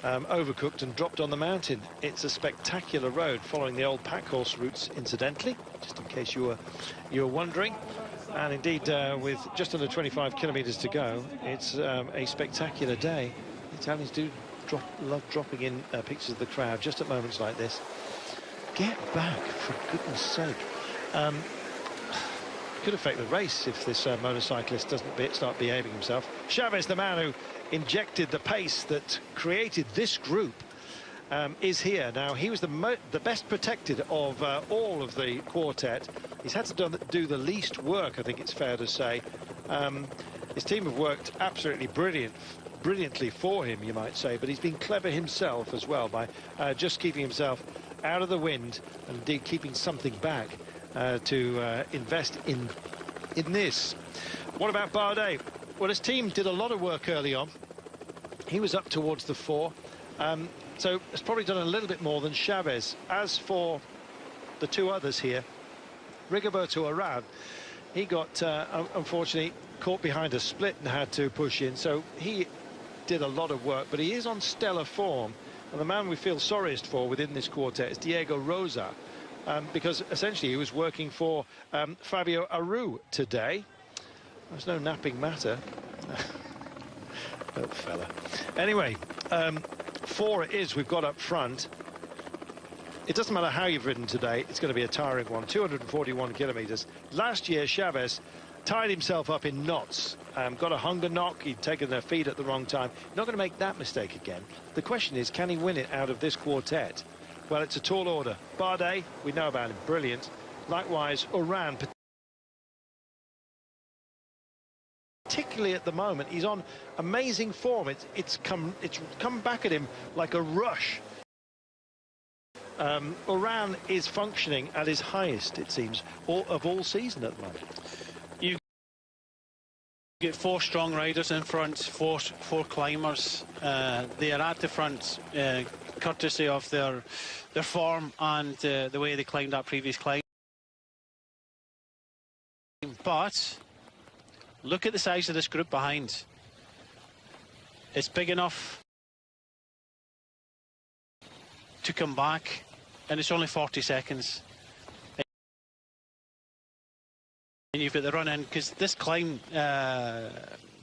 overcooked and dropped on the mountain. It's a spectacular road following the old pack horse routes, incidentally, just in case you were wondering. And indeed, with just under 25 kilometers to go, it's a spectacular day. The Italians do love dropping in pictures of the crowd just at moments like this. Get back, for goodness sake. Could affect the race if this motorcyclist doesn't start behaving himself. Chaves, the man who injected the pace that created this group, is here. Now, he was the best protected of all of the quartet. He's had to do the least work, I think it's fair to say. His team have worked absolutely brilliantly for him, you might say, but he's been clever himself as well by just keeping himself out of the wind and indeed keeping something back to invest in this. What about Bardet? Well, his team did a lot of work early on. He was up towards the 4, so has probably done a little bit more than Chaves. As for the two others here, Rigoberto Urán, he got unfortunately caught behind a split and had to push in, so he did a lot of work, but he is on stellar form, and the man we feel sorriest for within this quartet is Diego Rosa, because essentially he was working for Fabio Aru today. There's no napping matter. Little fella. Anyway, 4 it is we've got up front. It doesn't matter how you've ridden today, it's going to be a tiring one. 241 kilometers. Last year, Chaves tied himself up in knots, got a hunger knock. He'd taken their feed at the wrong time. Not going to make that mistake again. The question is, can he win it out of this quartet? Well, it's a tall order. Bardet, we know about him, brilliant. Likewise, Urán, particularly at the moment, he's on amazing form. It's come back at him like a rush. Urán is functioning at his highest, it seems, of all season at the moment. You get 4 strong riders in front, four climbers. They are at the front, courtesy of their form and the way they climbed that previous climb. But look at the size of this group behind. It's big enough to come back, and it's only 40 seconds. And you've got the run in, because this climb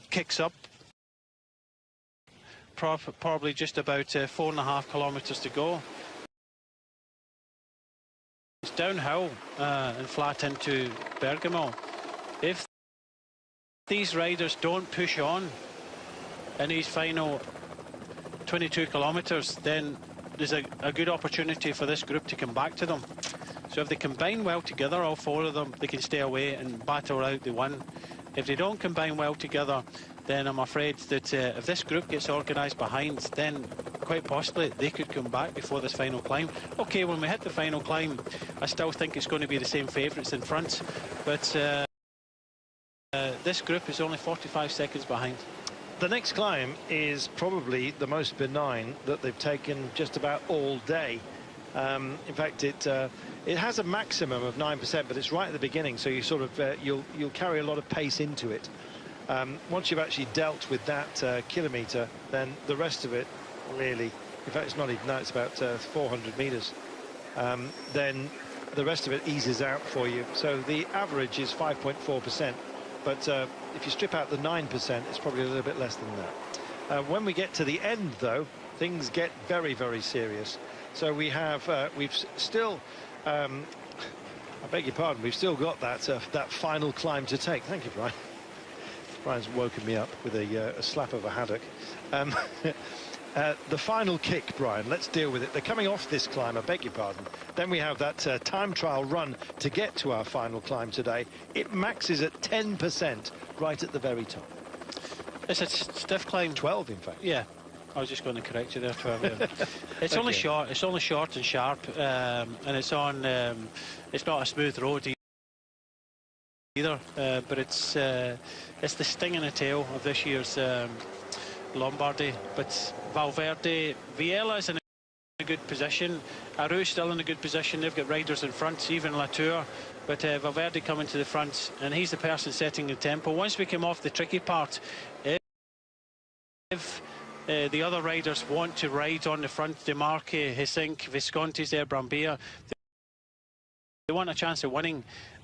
kicks up. Probably just about 4.5 kilometers to go. It's downhill and flat into Bergamo. If these riders don't push on in these final 22 kilometers, then there's a good opportunity for this group to come back to them. So if they combine well together, all 4 of them, they can stay away and battle out the 1. If they don't combine well together, then I'm afraid that if this group gets organised behind, then quite possibly they could come back before this final climb. OK, when we hit the final climb, I still think it's going to be the same favourites in front, but this group is only 45 seconds behind. The next climb is probably the most benign that they've taken just about all day. In fact, it has a maximum of 9%, but it's right at the beginning, so you sort of you'll carry a lot of pace into it. Once you've actually dealt with that kilometre, then the rest of it really, in fact, it's not even that, it's about 400 metres. Then the rest of it eases out for you. So the average is 5.4%. But if you strip out the 9%, it's probably a little bit less than that. When we get to the end, though, things get very, very serious. So we have, we've still, I beg your pardon, we've still got that final climb to take. Thank you, Brian. Brian's woken me up with a slap of a haddock. The final kick, Brian, let's deal with it. They're coming off this climb, I beg your pardon. Then we have that time trial run to get to our final climb today. It maxes at 10% right at the very top. It's a stiff climb. 12, in fact. Yeah, I was just going to correct you there, 12. It's only short. It's only short and sharp, and it's on. It's not a smooth road either, but it's the sting in the tail of this year's Lombardy. But Valverde, Viela's in a good position. Aru's still in a good position. They've got riders in front, even Latour. But Valverde coming to the front, and he's the person setting the tempo. Once we come off the tricky part, if the other riders want to ride on the front. De Marchi, Hisinck, Visconti's there, Brambilla. They want a chance of winning,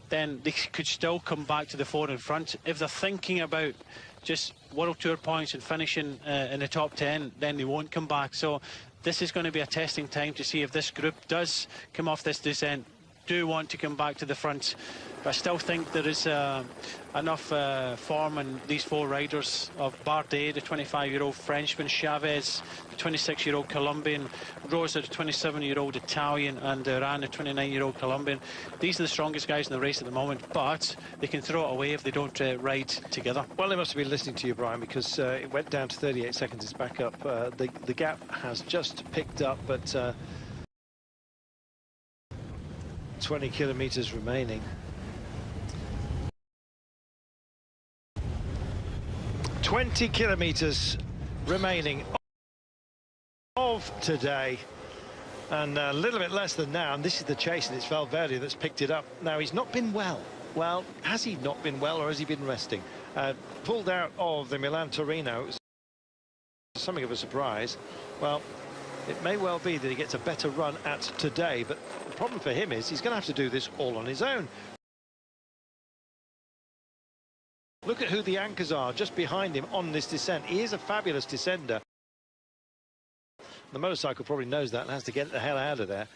then they could still come back to the four in front. If they're thinking about just World Tour points and finishing in the top 10, then they won't come back. So this is going to be a testing time to see if this group does come off this descent, do want to come back to the front. But I still think there is enough form in these four riders of Bardet, the 25-year-old Frenchman, Chaves, the 26-year-old Colombian, Rosa, the 27-year-old Italian, and Urán, the 29-year-old Colombian. These are the strongest guys in the race at the moment, but they can throw it away if they don't ride together. Well, they must have been listening to you, Brian, because it went down to 38 seconds. It's back up. The gap has just picked up, but 20 kilometers remaining. 20 kilometers remaining of today, and a little bit less than now, and this is the chase, and it's Valverde that's picked it up. Now, he's not been well. Well, has he not been well, or has he been resting? Pulled out of the Milan-Torino, something of a surprise. Well, it may well be that he gets a better run at today, but the problem for him is he's going to have to do this all on his own. Look at who the anchors are just behind him on this descent. He is a fabulous descender. The motorcycle probably knows that and has to get the hell out of there.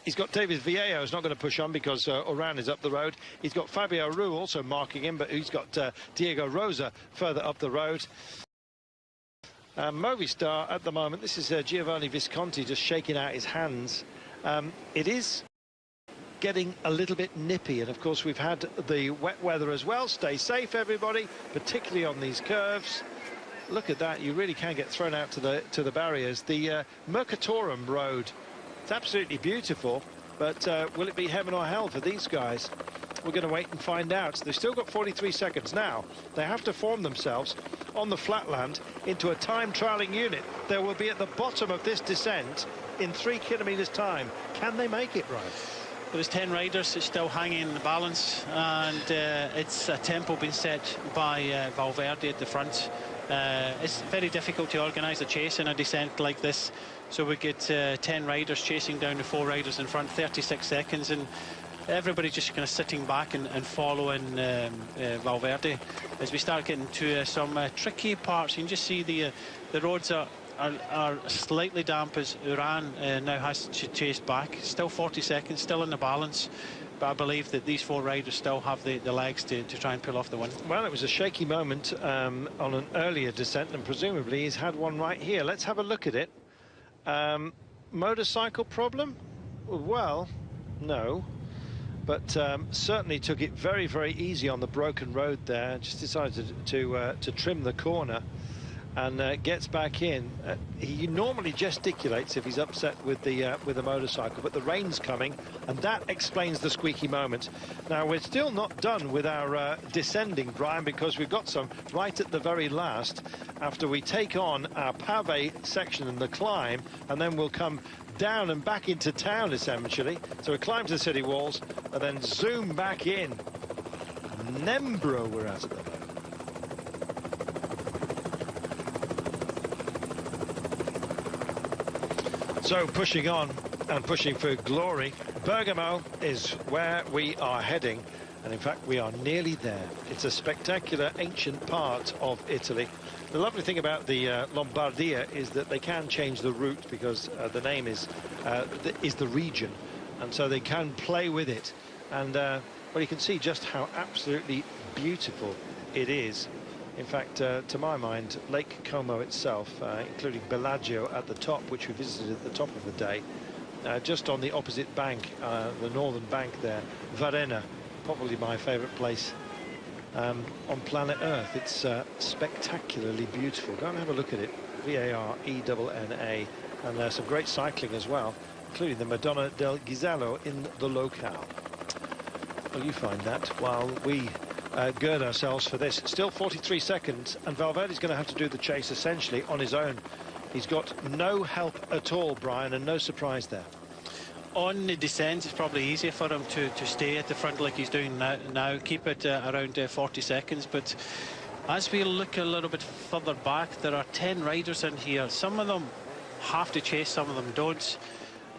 He's got David Viejo, who's not going to push on because Urán is up the road. He's got Fabio Aru also marking him, but he's got Diego Rosa further up the road. Movistar at the moment, this is Giovanni Visconti just shaking out his hands. It is getting a little bit nippy, and of course we've had the wet weather as well. Stay safe, everybody, particularly on these curves. Look at that, you really can get thrown out to the barriers. The Mercatorum road, it's absolutely beautiful, but will it be heaven or hell for these guys? We're going to wait and find out. They've still got 43 seconds now. They have to form themselves on the flatland into a time trialing unit. They will be at the bottom of this descent in 3 kilometers time. Can they make it, right? There's 10 riders. It's still hanging in the balance, and it's a tempo being set by Valverde at the front. It's very difficult to organise a chase in a descent like this, so we get 10 riders chasing down the 4 riders in front, 36 seconds, and everybody just kind of sitting back and following Valverde. As we start getting to some tricky parts, you can just see the roads are slightly damp as Urán now has to chase back. Still 40 seconds, still in the balance, but I believe that these 4 riders still have the legs to try and pull off the win. Well, it was a shaky moment on an earlier descent, and presumably he's had one right here. Let's have a look at it. Motorcycle problem? Well, no. But certainly took it very, very easy on the broken road there. Just decided to trim the corner and gets back in. He normally gesticulates if he's upset with the motorcycle, but the rain's coming, and that explains the squeaky moment. Now, we're still not done with our descending, Brian, because we've got some right at the very last after we take on our pave section and the climb, and then we'll come down and back into town, essentially. So we climb to the city walls and then zoom back in. Nembro we're at the moment. So pushing on and pushing for glory. Bergamo is where we are heading, and in fact we are nearly there. It's a spectacular ancient part of Italy. The lovely thing about the Lombardia is that they can change the route because the name is the region, and so they can play with it. And well, you can see just how absolutely beautiful it is. In fact, to my mind, Lake Como itself, including Bellagio at the top, which we visited at the top of the day, just on the opposite bank, the northern bank there, Varenna, probably my favourite place on planet Earth. It's spectacularly beautiful. Go and have a look at it. Varenna, and there's some great cycling as well, including the Madonna del Ghisello in the locale. Well, you find that while we gird ourselves for this. Still 43 seconds, and Valverde's going to have to do the chase essentially on his own. He's got no help at all, Brian, and no surprise there. On the descent, it's probably easier for him to stay at the front like he's doing now, keep it around 40 seconds, but As we look a little bit further back, there are 10 riders in here. Some of them have to chase, some of them don't.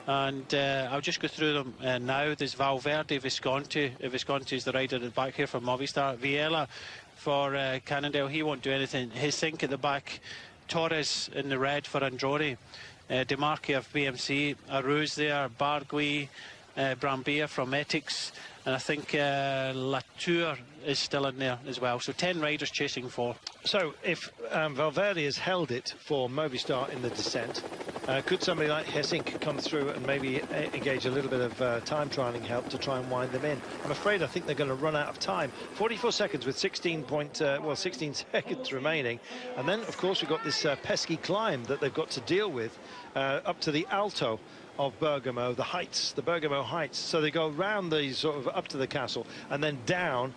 And I'll just go through them now. There's Valverde, Visconti. Visconti is the rider at the back here for Movistar. Viella for Cannondale, he won't do anything. Hisink at the back. Torres in the red for Androni. Demarchi of BMC. Aruz there. Bargui, Brambilla from Etix. And I think Latour is still in there as well. So 10 riders chasing 4. So if Valverde has held it for Movistar in the descent, could somebody like Hessink come through and maybe engage a little bit of time trialing help to try and wind them in? I'm afraid I think they're going to run out of time. 44 seconds with 16 seconds remaining. And then, of course, we've got this pesky climb that they've got to deal with up to the Alto of Bergamo, the heights, the Bergamo heights. So they go round these sort of up to the castle and then down,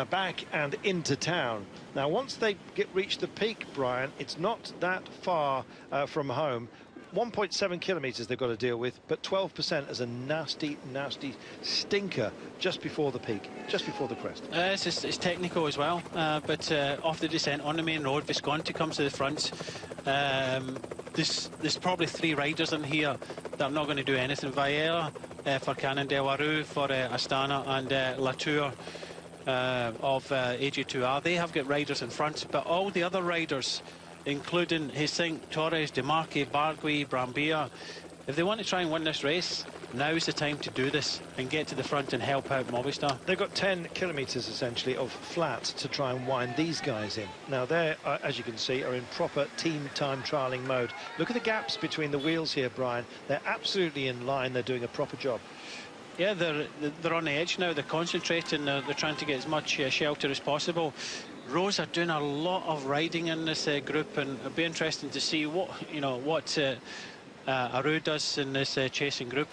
back and into town. Now, once they reach the peak, Brian, it's not that far from home. 1.7 kilometres they've got to deal with, but 12% as a nasty, nasty stinker just before the peak, just before the crest. It's technical as well, but off the descent on the main road, Visconti comes to the front. There's probably 3 riders in here that are not going to do anything. Viella for Cannondale, Aru for Astana, and Latour of AG2R. They have got riders in front, but all the other riders, including Hisink, Torres, Demarchi, Bargui, Brambilla, if they want to try and win this race, now's the time to do this and get to the front and help out Movistar. They've got 10 kilometres essentially of flat to try and wind these guys in. Now they, as you can see, are in proper team time trialling mode. Look at the gaps between the wheels here, Brian. They're absolutely in line. They're doing a proper job. Yeah, they're on the edge now. They're concentrating. They're trying to get as much shelter as possible. Rosa doing a lot of riding in this group, and it'll be interesting to see what Aru does in this chasing group,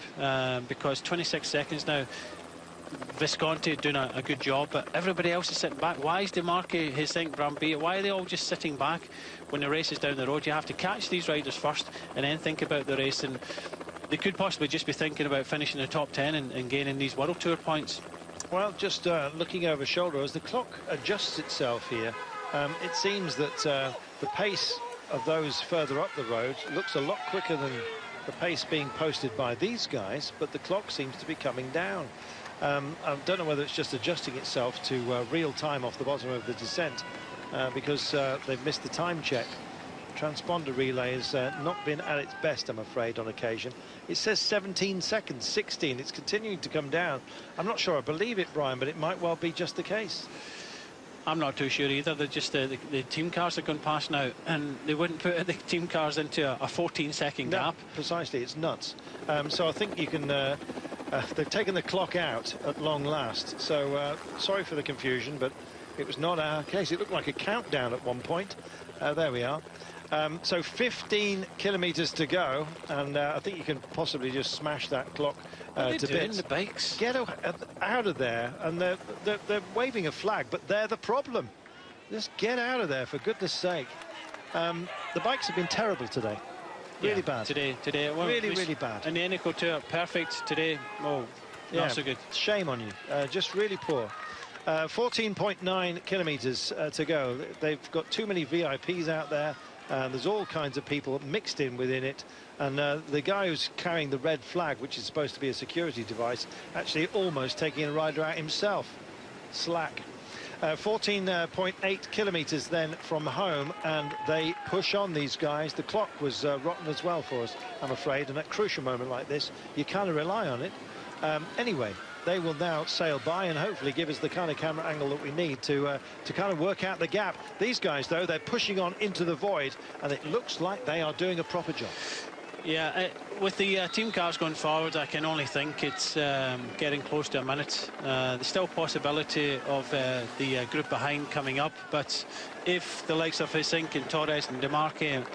because 26 seconds now. Visconti doing a good job, but everybody else is sitting back. Why is Demarchi, Hisink, Brambilla, why are they all just sitting back when the race is down the road? You have to catch these riders first and then think about the race, and they could possibly just be thinking about finishing the top 10 and gaining these World Tour points. Well, just looking over shoulder as the clock adjusts itself here, it seems that the pace of those further up the road looks a lot quicker than the pace being posted by these guys, but the clock seems to be coming down. I don't know whether it's just adjusting itself to real time off the bottom of the descent, because they've missed the time check. Transponder relay has not been at its best, I'm afraid, on occasion. It says 17 seconds, 16. It's continuing to come down. I'm not sure I believe it, Brian, but it might well be just the case. I'm not too sure either. They're just the team cars are going past now, and they wouldn't put the team cars into a 14-second gap. Precisely, it's nuts. So I think you can. They've taken the clock out at long last. So sorry for the confusion, but it was not our case. It looked like a countdown at one point. There we are. So 15 kilometres to go, and I think you can possibly just smash that clock to bits. The bikes? Get out of there, and they're waving a flag, but they're the problem. Just get out of there, for goodness sake. The bikes have been terrible today. Really bad. Today. Well, really bad. And the Eneco Tour, perfect today. Oh, not so good. Shame on you. Just really poor. 14.9 kilometres to go. They've got too many VIPs out there. There's all kinds of people mixed in within it, and the guy who's carrying the red flag, which is supposed to be a security device, actually almost taking a rider out himself. Slack. 14.8 kilometres then from home, and they push on, these guys. The clock was rotten as well for us, I'm afraid, and at a crucial moment like this you kind of rely on it. Anyway, they will now sail by and hopefully give us the kind of camera angle that we need to kind of work out the gap. These guys, though, they're pushing on into the void, and it looks like they are doing a proper job. Yeah, with the team cars going forward, I can only think it's getting close to a minute. There's still possibility of the group behind coming up, but if the likes of Hisink and Torres and Demarchi,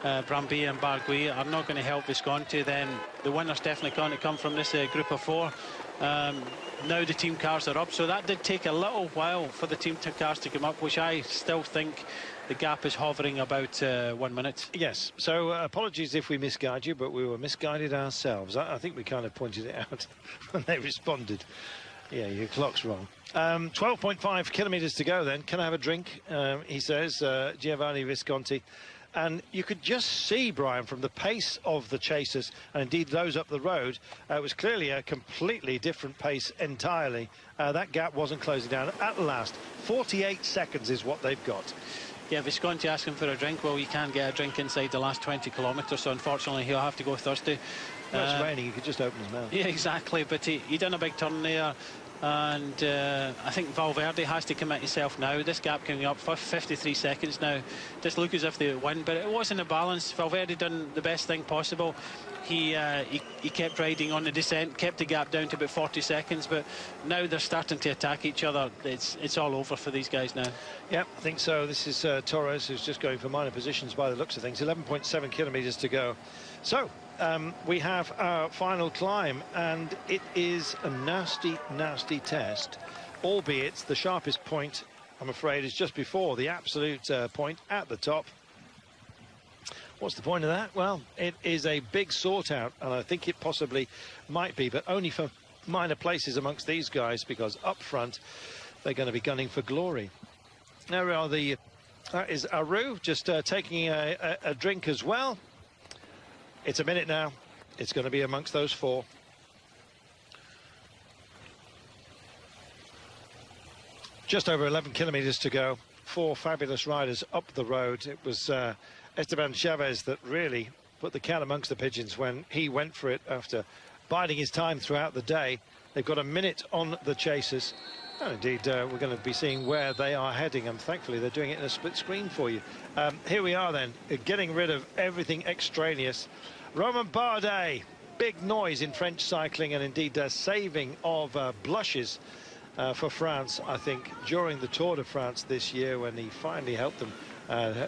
Brambilla and Bargui are not going to help Visconti, then the winner's definitely going to come from this group of 4. Now the team cars are up, so that did take a little while for the team cars to come up, which I still think the gap is hovering about 1 minute. Yes, so apologies if we misguide you, but we were misguided ourselves. I think we kind of pointed it out when they responded. Yeah, your clock's wrong. 12.5 kilometres to go then. Can I have a drink? He says, Giovanni Visconti. And you could just see, Brian, from the pace of the chasers, and indeed those up the road, it was clearly a completely different pace entirely. That gap wasn't closing down. At last, 48 seconds is what they've got. Yeah, Visconti asking for a drink. Well, you can't get a drink inside the last 20 kilometres, so unfortunately he'll have to go thirsty. Well, it's raining, he could just open his mouth. Yeah, exactly, but he done a big turn there. And I think Valverde has to commit himself now. This gap coming up for 53 seconds now. Just look as if they win, but it wasn't a balance. Valverde done the best thing possible. He kept riding on the descent, kept the gap down to about 40 seconds, but now they're starting to attack each other. It's all over for these guys now. Yeah, I think so. This is Torres, who's just going for minor positions by the looks of things. 11.7 kilometres to go. So we have our final climb, and it is a nasty, nasty test, albeit the sharpest point, I'm afraid, is just before the absolute point at the top. What's the point of that? Well, it is a big sort out, and I think it possibly might be, but only for minor places amongst these guys, because up front they're going to be gunning for glory. There are that is Aru just taking a drink as well. It's a minute now. It's going to be amongst those four. Just over 11 kilometres to go. Four fabulous riders up the road. It was Esteban Chaves that really put the cat amongst the pigeons when he went for it after biding his time throughout the day. They've got a minute on the chasers. And indeed, we're going to be seeing where they are heading, and thankfully they're doing it in a split screen for you. Here we are then, getting rid of everything extraneous. Romain Bardet, big noise in French cycling, and indeed saving of blushes for France, I think, during the Tour de France this year, when he finally helped them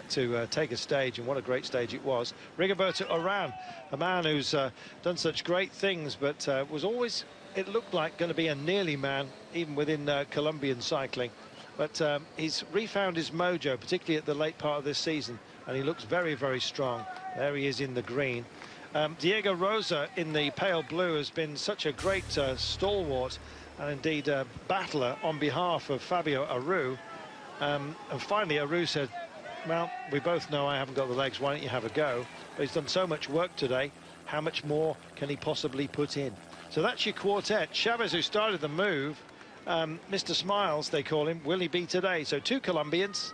to take a stage, and what a great stage it was. Rigoberto Urán, a man who's done such great things, but was always, it looked like, going to be a nearly man, even within Colombian cycling. But he's refound his mojo, particularly at the late part of this season, and he looks very, very strong. There he is in the green. Diego Rosa in the pale blue has been such a great stalwart and indeed battler on behalf of Fabio Aru. And finally Aru said, well, we both know I haven't got the legs, why don't you have a go? But he's done so much work today, how much more can he possibly put in? So that's your quartet. Chaves, who started the move, Mr. Smiles, they call him, will he be today? So two Colombians.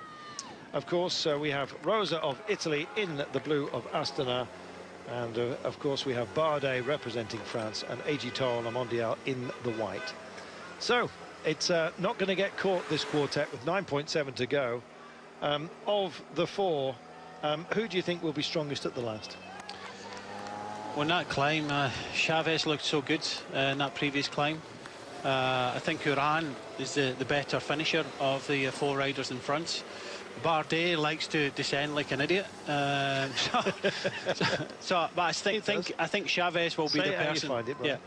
Of course, we have Rosa of Italy in the blue of Astana. And, of course, we have Bardet representing France and A.G. Toro La Mondiale in the white. So it's not going to get caught, this quartet, with 9.7 to go. Of the four, who do you think will be strongest at the last? On that climb, Chaves looked so good in that previous climb. I think Urán is the better finisher of the four riders in front. Bardet likes to descend like an idiot. But I think Chaves will be the person. Yeah,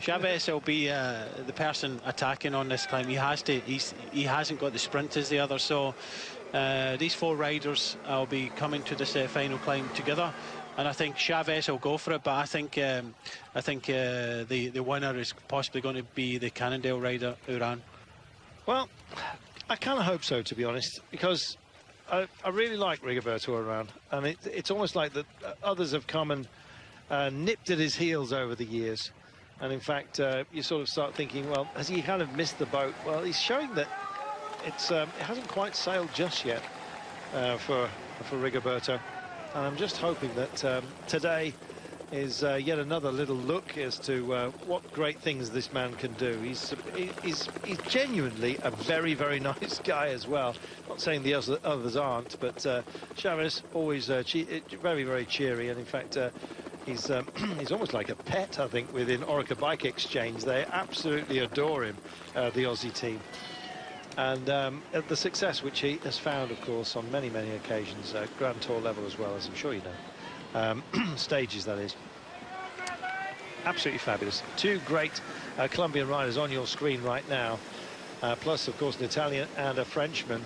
Chaves will be the person attacking on this climb. He has to. He hasn't got the sprint as the others. So these four riders will be coming to this final climb together. And I think Chaves will go for it, but I think the winner is possibly going to be the Cannondale rider, Urán. Well, I kind of hope so, to be honest, because I really like Rigoberto Urán, and it's almost like that others have come and nipped at his heels over the years. And in fact, you sort of start thinking, well, has he kind of missed the boat? Well, he's showing that it hasn't quite sailed just yet for Rigoberto. And I'm just hoping that today is yet another little look as to what great things this man can do. He's genuinely a very, very nice guy as well. Not saying the others aren't, but Chaves always very, very cheery. And in fact, he's almost like a pet, I think, within Orica Bike Exchange. They absolutely adore him, the Aussie team. And the success which he has found, of course, on many, many occasions, Grand Tour level as well, as I'm sure you know. Stages, that is. Absolutely fabulous. Two great Colombian riders on your screen right now, plus, of course, an Italian and a Frenchman.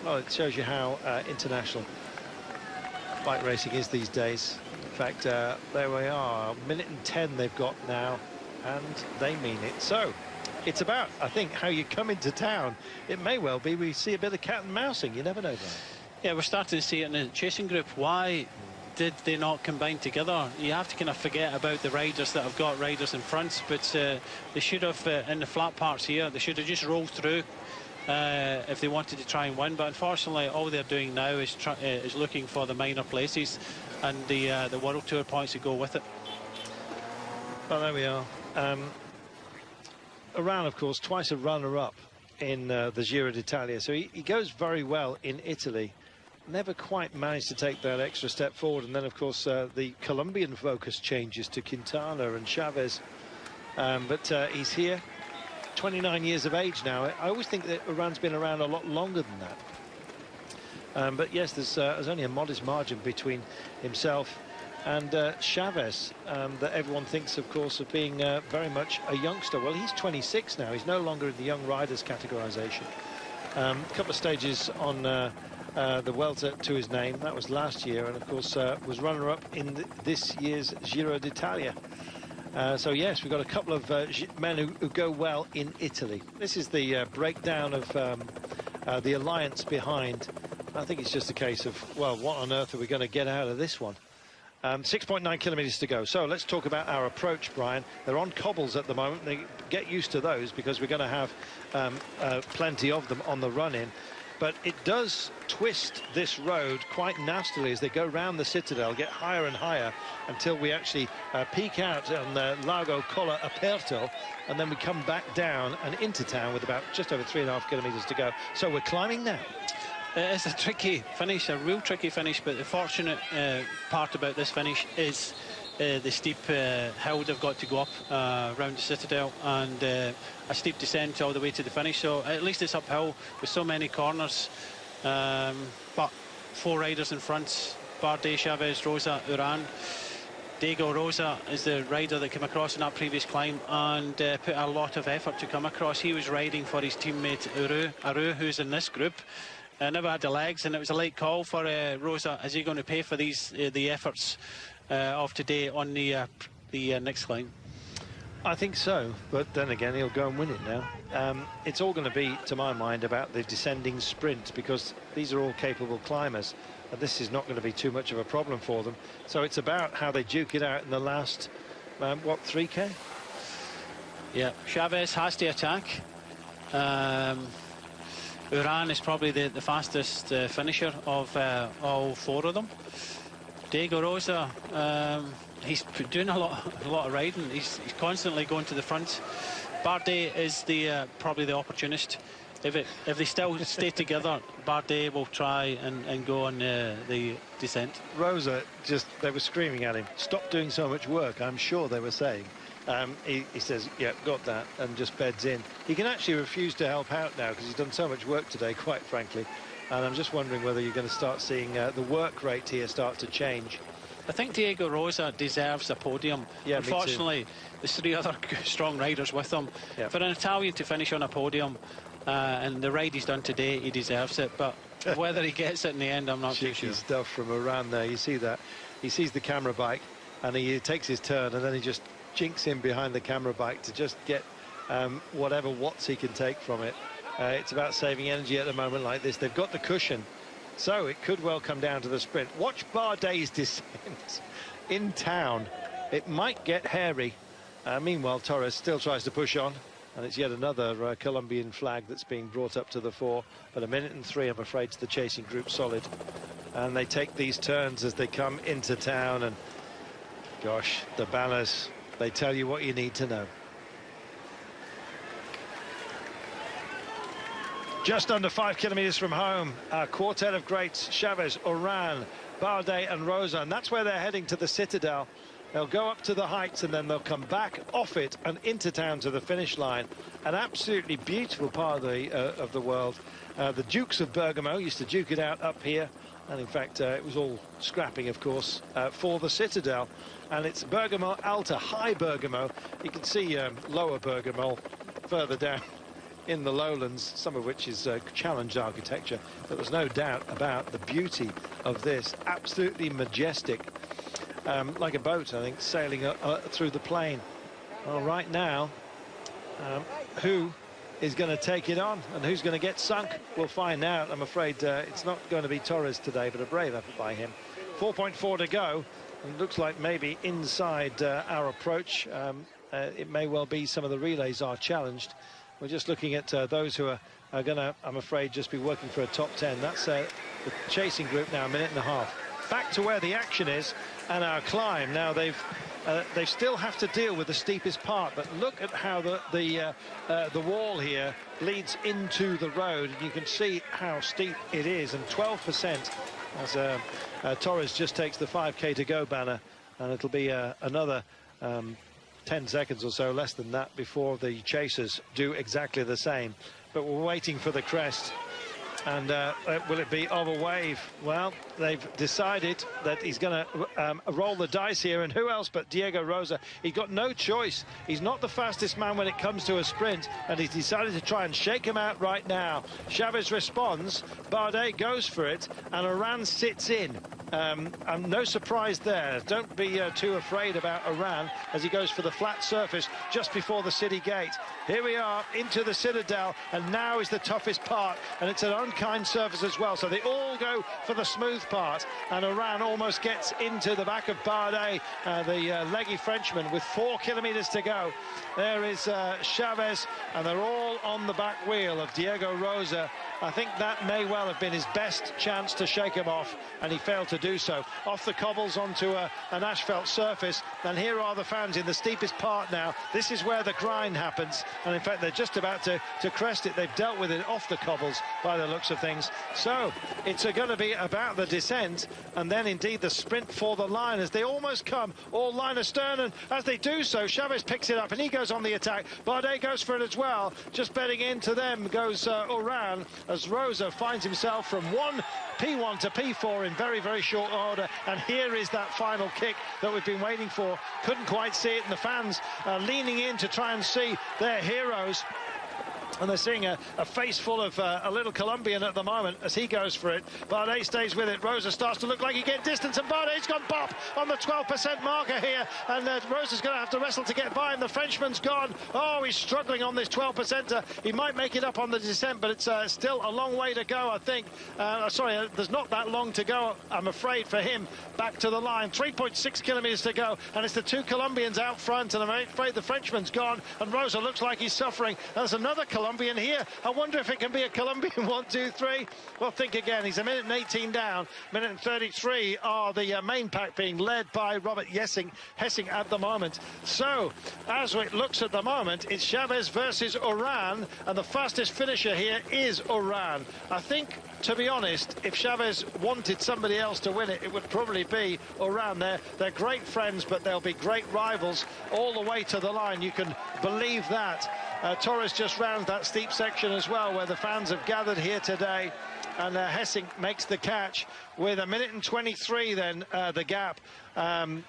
Well, it shows you how international bike racing is these days. In fact, there we are. 1:10 they've got now, and they mean it. So, it's about, I think, how you come into town. It may well be we see a bit of cat and mousing. You never know, Brian. Yeah, we're starting to see it in the chasing group. Why did they not combine together? You have to kind of forget about the riders that have got riders in front, but they should have, in the flat parts here, they should have just rolled through if they wanted to try and win. But unfortunately, all they're doing now is looking for the minor places and the World Tour points to go with it. Well, there we are. Urán, of course, twice a runner-up in the Giro d'Italia, so he goes very well in Italy. Never quite managed to take that extra step forward, and then, of course, the Colombian focus changes to Quintana and Chaves. But he's here, 29 years of age now. I always think that Urán's been around a lot longer than that. But yes, there's only a modest margin between himself and Chaves, that everyone thinks, of course, of being very much a youngster. Well, he's 26 now. He's no longer in the young riders categorization. A couple of stages on the Welter to his name. That was last year, and of course was runner-up in this year's Giro d'Italia. So yes, we've got a couple of men who go well in Italy. This is the breakdown of the alliance behind. I think it's just a case of, well, what on earth are we going to get out of this one? 6.9 kilometres to go. So let's talk about our approach, Brian. They're on cobbles at the moment. They get used to those because we're going to have plenty of them on the run-in. But it does twist this road quite nastily as they go round the citadel, get higher and higher until we actually peak out on the Lago Colla Aperto, and then we come back down and into town with about just over 3.5 kilometres to go. So we're climbing now. It's a tricky finish, a real tricky finish, but the fortunate part about this finish is the steep hill they've got to go up around the citadel, and a steep descent all the way to the finish. So at least it's uphill with so many corners, but 4 riders in front: Bardet, Chaves, Rosa, Urán. Diego Rosa is the rider that came across in that previous climb and put a lot of effort to come across. He was riding for his teammate Aru, who's in this group. Never had the legs, and it was a late call for Rosa. Is he going to pay for these the efforts of today on the next climb? I think so, but then again, he'll go and win it now. It's all going to be, to my mind, about the descending sprint, because these are all capable climbers, and this is not going to be too much of a problem for them. So it's about how they duke it out in the last, what, 3K? Yeah, Chaves has to attack. Urán is probably the fastest finisher of all 4 of them. Diego Rosa, he's doing a lot of riding. He's constantly going to the front. Bardet is probably the opportunist. If they still stay together, Bardet will try and go on the descent. Rosa, they were screaming at him, stop doing so much work, I'm sure they were saying. He says, yeah, got that, and just beds in. He can actually refuse to help out now because he's done so much work today, quite frankly. And I'm just wondering whether you're going to start seeing the work rate here start to change. I think Diego Rosa deserves a podium. Yeah, unfortunately, there's 3 other strong riders with him. Yep. For an Italian to finish on a podium, and the ride he's done today, he deserves it. But whether he gets it in the end, I'm not too sure. Stuff from Urán there. You see that? He sees the camera bike, and he takes his turn, and then he just jinks in behind the camera bike to just get whatever watts he can take from it. It's about saving energy at a moment like this. They've got the cushion, so it could well come down to the sprint. Watch Bardet's descent in town. It might get hairy. Meanwhile, Torres still tries to push on, and it's yet another Colombian flag that's being brought up to the fore. But 1 minute and 3, I'm afraid, to the chasing group solid. And they take these turns as they come into town, and gosh, the banners, they tell you what you need to know. Just under 5 kilometres from home, a quartet of greats: Chaves, Urán, Bardet and Rosa, and that's where they're heading, to the citadel. They'll go up to the heights and then they'll come back off it and into town to the finish line. An absolutely beautiful part of the world. The Dukes of Bergamo used to duke it out up here, and in fact it was all scrapping, of course, for the citadel. And it's Bergamo Alta, High Bergamo. You can see Lower Bergamo further down in the lowlands, some of which is challenged architecture, but there's no doubt about the beauty of this. Absolutely majestic, like a boat, I think, sailing through the plain. Well, right now who is going to take it on and who's going to get sunk. We'll find out. I'm afraid it's not going to be Torres today, but a brave effort by him. 4.4 to go. It looks like maybe inside our approach. It may well be some of the relays are challenged. We're just looking at those who are going to, I'm afraid, just be working for a top 10. That's the chasing group now, a minute and a half. Back to where the action is and our climb. Now they still have to deal with the steepest part, but look at how the wall here leads into the road, and you can see how steep it is. And 12% as Torres just takes the 5K to go banner, and it'll be another 10 seconds or so, less than that, before the chasers do exactly the same. But we're waiting for the crest. And will it be of a wave? Well, they've decided that he's going to roll the dice here, and who else but Diego Rosa? He's got no choice. He's not the fastest man when it comes to a sprint, and he's decided to try and shake him out right now. Chaves responds, Bardet goes for it, and Urán sits in. And no surprise there. Don't be too afraid about Urán as he goes for the flat surface just before the city gate. Here we are into the Citadel, and now is the toughest part, and it's an unkind surface as well, so they all go for the smooth part, and Urán almost gets into the back of Bardet, the leggy Frenchman, with 4 kilometers to go. There is Chaves, and they're all on the back wheel of Diego Rosa. I think that may well have been his best chance to shake him off, and he failed to do so. Off the cobbles onto an asphalt surface, and here are the fans in the steepest part now. This is where the grind happens, and in fact they're just about to crest it. They've dealt with it off the cobbles by the looks of things. So it's going to be about the descent, and then indeed the sprint for the line as they almost come all line astern, and as they do so, Chaves picks it up and he goes on the attack. Bardet goes for it as well. Just betting into them goes Urán, as Rosa finds himself from P1 to P4 in very, very short order. And here is that final kick that we've been waiting for. Couldn't quite see it, and the fans are leaning in to try and see their heroes. And they're seeing a face full of a little Colombian at the moment as he goes for it. Bardet stays with it. Rosa starts to look like he gets distance, and Bardet's gone bop on the 12% marker here. And Rosa's going to have to wrestle to get by, and the Frenchman's gone. Oh, he's struggling on this 12%. He might make it up on the descent, but it's still a long way to go, I think. Sorry, there's not that long to go, I'm afraid, for him. Back to the line. 3.6 kilometers to go, and it's the 2 Colombians out front, and I'm afraid the Frenchman's gone, and Rosa looks like he's suffering. There's another Colombian here. I wonder if it can be a Colombian 1, 2, 3. Well, think again. He's a minute and 18 down. Minute and 33 are the main pack, being led by Robert Hessing at the moment. So, as it looks at the moment, it's Chaves versus Urán, and the fastest finisher here is Urán. I think, to be honest, if Chaves wanted somebody else to win it, it would probably be Urán. They're great friends, but they'll be great rivals all the way to the line. You can believe that. Torres just rounds that steep section as well, where the fans have gathered here today, and Hessing makes the catch with a minute and 23 then the gap, and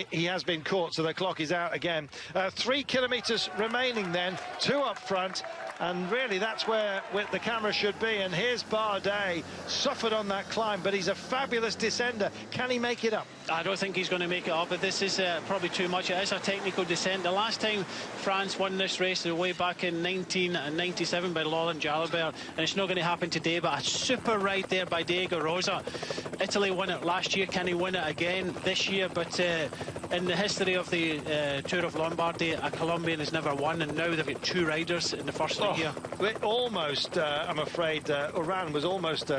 he has been caught, so the clock is out again. 3 kilometers remaining then, 2 up front, and really that's where the camera should be. And here's Bardet, suffered on that climb, but he's a fabulous descender. Can he make it up? I don't think he's going to make it up, but this is probably too much. It is a technical descent. The last time France won this race way back in 1997 by Laurent Jalabert, and it's not going to happen today, but a super ride there by Diego Rosa. Italy won it last year. Can he win it again this year? But in the history of the Tour of Lombardía, a Colombian has never won, and now they've got 2 riders in the first league here. Almost, I'm afraid, Urán was almost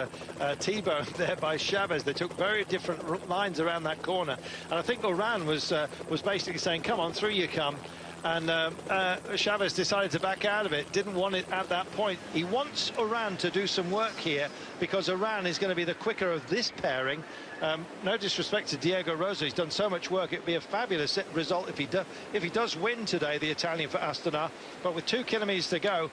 T-boned there by Chaves. They took very different lines around that corner, and I think Urán was basically saying, come on, through you come. And Chaves decided to back out of it, didn't want it at that point. He wants Urán to do some work here, because Urán is going to be the quicker of this pairing. No disrespect to Diego Rosa, he's done so much work. It'd be a fabulous result if he does win today, the Italian, for Astana. But with 2 kilometers to go,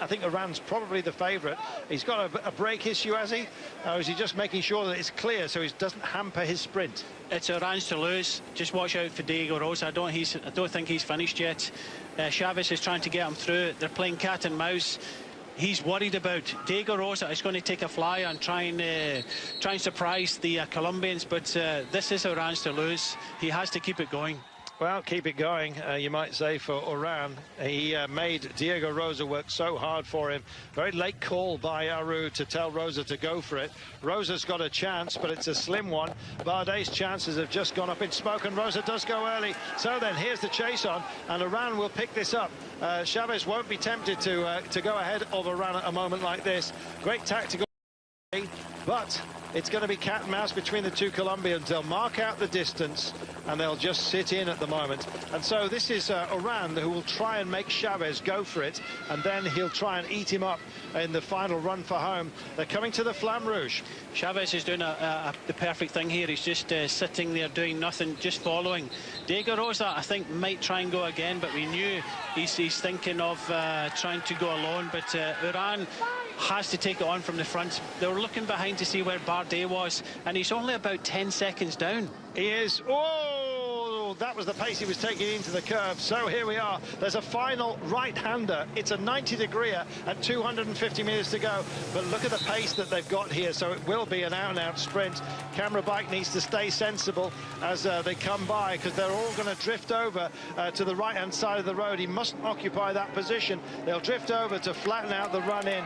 I think Urán's probably the favourite. He's got a brake issue, has he? Or is he just making sure that it's clear so he doesn't hamper his sprint? It's Urán's to lose. Just watch out for Diego Rosa. I don't think he's finished yet. Chaves is trying to get him through. They're playing cat and mouse. He's worried about Diego Rosa is going to take a flyer and try and surprise the Colombians, but this is Urán's to lose. He has to keep it going. Well, keep it going, you might say, for Urán. He made Diego Rosa work so hard for him. Very late call by Aru to tell Rosa to go for it. Rosa's got a chance, but it's a slim one. Bardet's chances have just gone up in smoke, and Rosa does go early. So then, here's the chase on, and Urán will pick this up. Chaves won't be tempted to go ahead of Urán at a moment like this. Great tactical, but it's going to be cat and mouse between the two Colombians. They'll mark out the distance and they'll just sit in at the moment. And so this is Urán who will try and make Chaves go for it, and then he'll try and eat him up in the final run for home. They're coming to the Flamme Rouge. Chaves is doing the perfect thing here. He's just sitting there doing nothing, just following. Diego Rosa, I think, might try and go again, but we knew he's thinking of trying to go alone. But Urán has to take it on from the front. They were looking behind to see where Bardet was, and he's only about 10 seconds down. He is. Oh, that was the pace he was taking into the curve. So here we are. There's a final right-hander. It's a 90-degreer at 250 meters to go. But look at the pace that they've got here. So it will be an out-and-out sprint. Camera Bike needs to stay sensible as they come by, because they're all going to drift over to the right-hand side of the road. He mustn't occupy that position. They'll drift over to flatten out the run-in.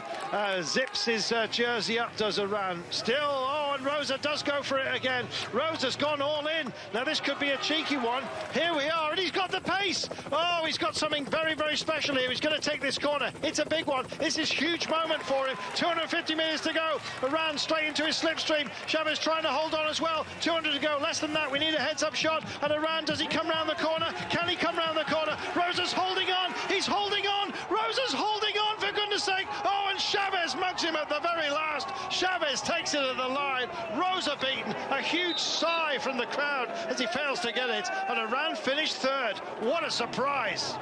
Zips his jersey up, does Urán. Still, oh, and Rosa does go for it again. Rosa's gone all in. Now, this could be a cheeky one. Here we are, and he's got the pace. Oh, he's got something very, very special here. He's going to take this corner. It's a big one. This is a huge moment for him. 250 meters to go. Urán straight into his slipstream. Chaves trying to hold on as well. 200 to go. Less than that. We need a heads-up shot. And Urán, does he come round the corner? Can he come round the corner? Rosa's holding on. He's holding on. Rosa's holding on, for goodness sake. Oh, and Chaves mugs him at the very last. Chaves takes it at the line. Rosa beaten. A huge sigh from the crowd as he fails to get it. And Urán finished third. What a surprise.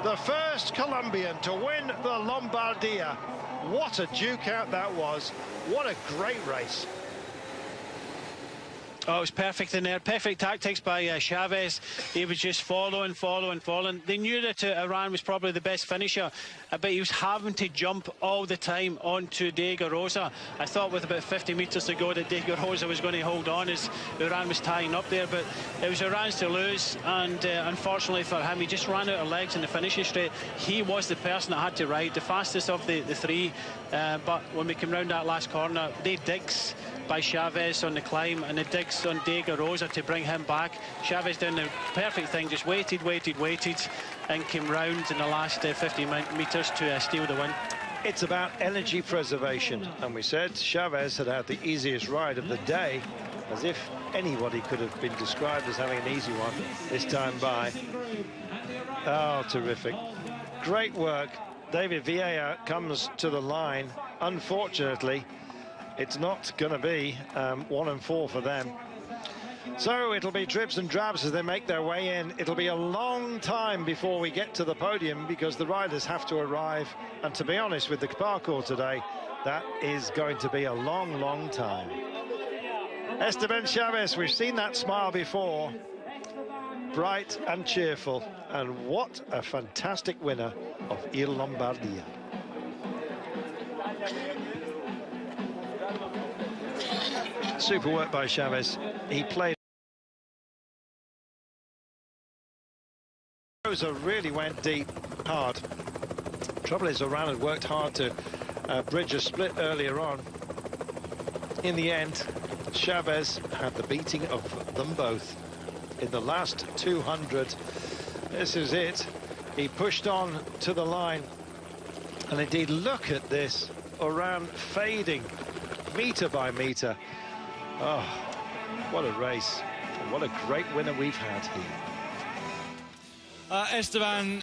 The first Colombian to win the Lombardia. What a duke out that was. What a great race. Oh, it was perfect in there. Perfect tactics by Chaves. He was just following. They knew that Urán was probably the best finisher, but he was having to jump all the time onto Diego Rosa. I thought with about 50 metres to go that Diego Rosa was going to hold on as Urán was tying up there, but it was Urán's to lose, and unfortunately for him, he just ran out of legs in the finishing straight. He was the person that had to ride, the fastest of the three, but when we came round that last corner, they digs by Chaves on the climb, and the digs on Diego Rosa to bring him back. Chaves done the perfect thing, just waited, and came round in the last 50 metres to steal the win. It's about energy preservation, and we said Chaves had the easiest ride of the day, as if anybody could have been described as having an easy one this time by. Oh, terrific. Great work. David Vieira comes to the line. Unfortunately, it's not going to be 1 and 4 for them. So it'll be dribs and drabs as they make their way in. It'll be a long time before we get to the podium, because the riders have to arrive. And to be honest, with the parkour today, that is going to be a long, long time. Esteban Chaves, we've seen that smile before. Bright and cheerful. And what a fantastic winner of Il Lombardia. Super work by Chaves. He played. Rosa really went deep, hard. Trouble is, Urán had worked hard to bridge a split earlier on. In the end, Chaves had the beating of them both. In the last 200, this is it. He pushed on to the line. And indeed, look at this. Urán fading, metre by metre. Oh, what a race. And what a great winner we've had here. Esteban